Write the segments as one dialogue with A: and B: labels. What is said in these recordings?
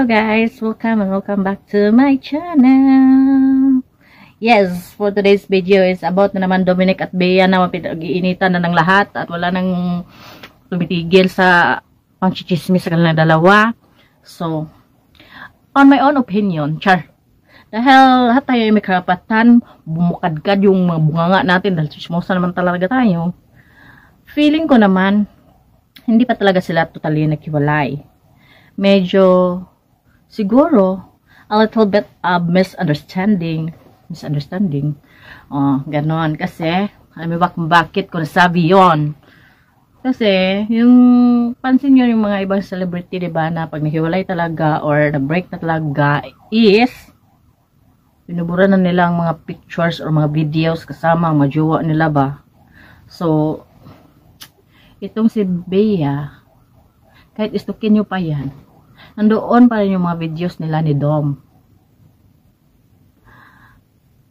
A: Hello guys, welcome and welcome back to my channel. Yes, for today's video is about na naman Dominic at Bea na mapinag-iinitan na ng lahat at wala nang tumitigil sa pangchichismis sa kanilang dalawa. So, on my own opinion, dahil lahat tayo ay may karapatan, bumukadkad yung mga bunganga natin dahil chismosa naman talaga tayo. Feeling ko naman, hindi pa talaga sila totally naghiwalay. Medyo, siguro, a little bit of misunderstanding. Ganon. Kasi, alam mo bakit ko nasabi yon. Kasi, yung, pansin nyo yung mga ibang celebrity, diba, na pag nahiwalay talaga or na-break na talaga is, binubura na nilang mga pictures or mga videos kasama ang majuwa nila ba. So, itong si Bea, kahit istukin nyo pa yan, nandoon pa rin yung mga videos nila ni Dom.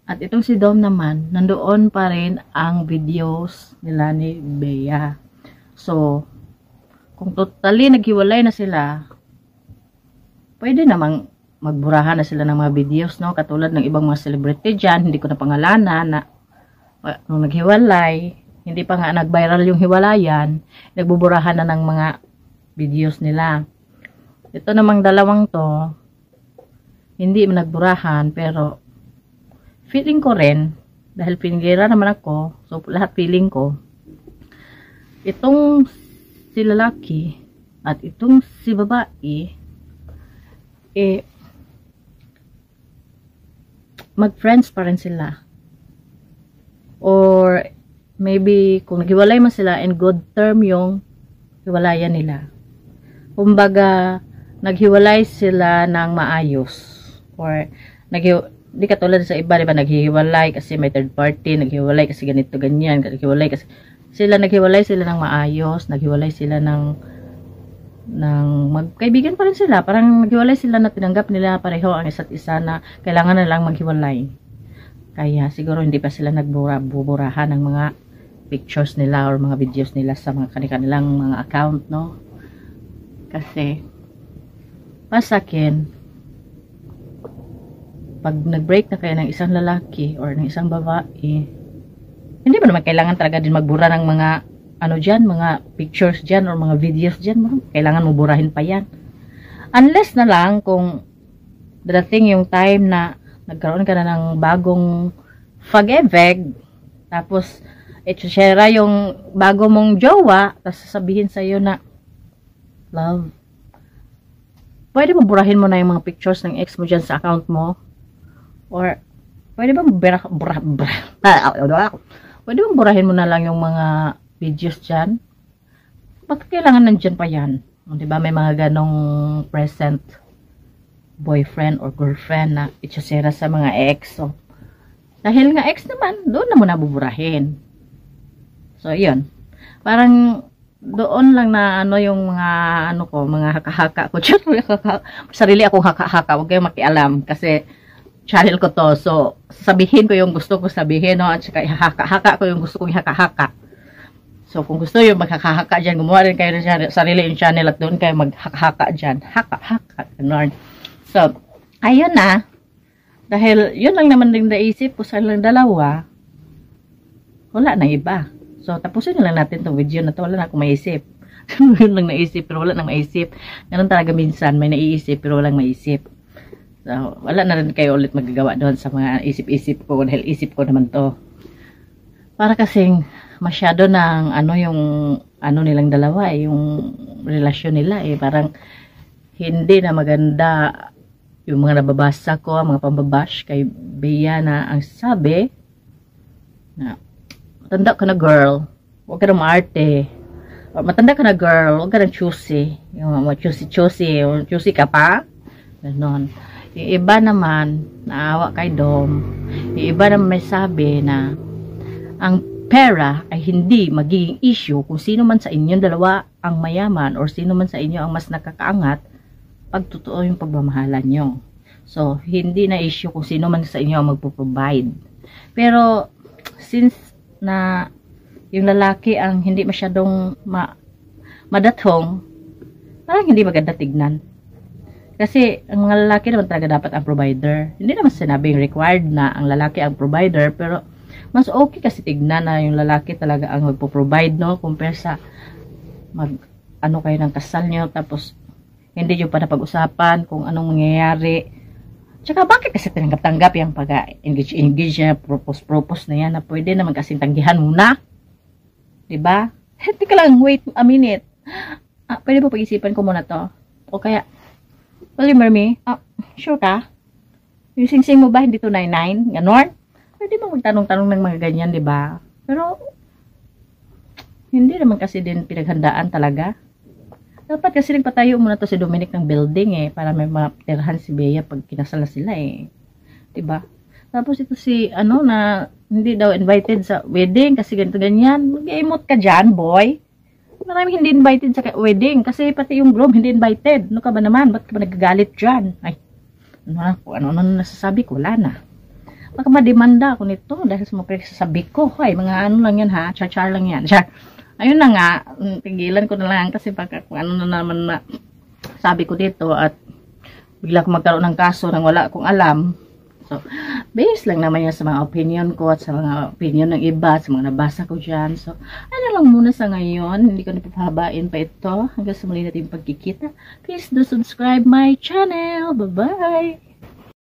A: At itong si Dom naman, nandoon pa rin ang videos nila ni Bea. So, kung totally naghiwalay na sila, pwede namang magburahan na sila ng mga videos, no? Katulad ng ibang mga celebrity dyan, hindi ko na pangalanan na nung naghiwalay, hindi pa nga nag-viral yung hiwalayan, nagbuburahan na ng mga videos nila. Ito namang dalawang to, hindi man nagburahan, pero feeling ko rin, dahil pingira naman ako, so lahat feeling ko, itong si lalaki at itong si babae, mag-friends pa rin sila. Or maybe kung naghiwalay man sila, in good term yung hiwalayan nila. Kumbaga, naghiwalay sila ng maayos. Or, hindi katulad sa iba, diba, naghiwalay kasi may third party, naghiwalay kasi ganito, ganyan, naghiwalay kasi, naghiwalay sila ng maayos, naghiwalay sila ng magkaibigan pa rin sila. Parang naghiwalay sila na tinanggap nila pareho ang isa't isa na kailangan na lang maghiwalay. Kaya, siguro hindi pa sila nagbuburahan ng mga pictures nila or mga videos nila sa mga kanilang mga account, no? Kasi, sa akin, pag nag-break na kayo ng isang lalaki or ng isang babae, hindi ba naman kailangan talaga din magbura ng mga mga pictures dyan or mga videos dyan, kailangan mo burahin pa yan. Unless na lang kung dadating yung time na nagkaroon ka na ng bagong fag-eveg, tapos i-share yung bago mong jowa, tapos sasabihin sa'yo na, love, pwede mo burahin mo na yung mga pictures ng ex mo dyan sa account mo? Or, pwede ba burahin mo na lang yung mga videos dyan? Bakit kailangan nandyan pa yan? Diba may mga ganong present boyfriend or girlfriend na itusera sa mga ex. So, dahil nga ex naman, doon na mo nabuburahin. So, yun. Parang, doon lang na yung mga mga haka-haka ko. Sarili akong haka-haka, huwag kayong makialam kasi channel ko to. So, sabihin ko yung gusto ko sabihin, no? At saka haka-haka ko yung gusto kong haka-haka. So, kung gusto yung maghaka-haka dyan, gumawa rin kayo ng sarili yung channel at doon kayo maghaka-haka dyan. Haka-haka. So, ayun na. Dahil yun lang naman din naisip ko sa lang dalawa, wala na iba. So, tapusin na lang natin itong video na ito. Wala na akong maisip. Yun lang naisip, pero wala nang maisip. Ganun talaga minsan, may naiisip, pero walang maisip. So, wala na rin kayo ulit magagawa doon sa mga isip-isip ko, dahil isip ko naman to. Para kasing, masyado ng, yung, nilang dalawa, yung relasyon nila, parang, hindi na maganda, yung mga nababasa ko, mga pambabash kay Bea na ang sabi, na, matanda ka na girl, huwag ka na maarte. Matanda ka na girl, huwag ka na choosy. Yung mga choosy ka pa. Ganon. Yung iba naman, naawa kay Dom. Yung iba naman may sabi na, ang pera ay hindi magiging issue kung sino man sa inyong dalawa ang mayaman or sino man sa inyo ang mas nakakaangat pag totoo yung pagmamahalan nyo. So, hindi na issue kung sino man sa inyo ang magpo-provide. Pero, since na yung lalaki ang hindi masyadong madathong, parang hindi maganda tignan. Kasi ang mga lalaki naman talaga dapat ang provider. Hindi naman sinabing required na ang lalaki ang provider, pero mas okay kasi tignan na yung lalaki talaga ang magpo-provide, no? Compare sa ano kayo ng kasal nyo, tapos hindi nyo pa napag-usapan kung anong mangyayari. Tsaka bakit kasi tinanggap-tanggap yung pag-engage niya, propose na yan, na pwede naman kasing tanggihan muna. Diba? Hindi ka lang, wait a minute. Pwede ba pag-isipan ko muna to? O kaya, will you marry me? Sure ka? Yung sing-sing mo ba, hindi to 99? Ganon? Pwede ba magtanong-tanong ng mga ganyan, diba? Pero, hindi naman kasi din pinaghandaan talaga. Dapat kasi nagpatayo muna to si Dominic ng building para may matirahan si Bea pag kinasal na sila diba? Tapos ito si na hindi daw invited sa wedding kasi ganito ganyan. Mag-emote ka dyan, boy. Maraming hindi invited sa wedding kasi pati yung groom hindi invited. Ano ka ba naman? Ba't ka ba nagagalit dyan? Ay, ano nasasabi ko? Wala na. Baka mademanda ako nito dahil sa mga sasabi ko. Ay, mga ano lang yan ha. Char-char lang yan. Char. Ayun na nga, tigilan ko na lang kasi pagka kung ano na naman na sabi ko dito at bigla ko magkaroon ng kaso nang wala akong alam. So, based lang naman yan sa mga opinion ko at sa mga opinion ng iba, sa mga nabasa ko dyan. So, ano lang muna sa ngayon, hindi ko napapahabain pa ito. Hanggang sa muli natin pagkikita. Please do subscribe my channel. Bye-bye!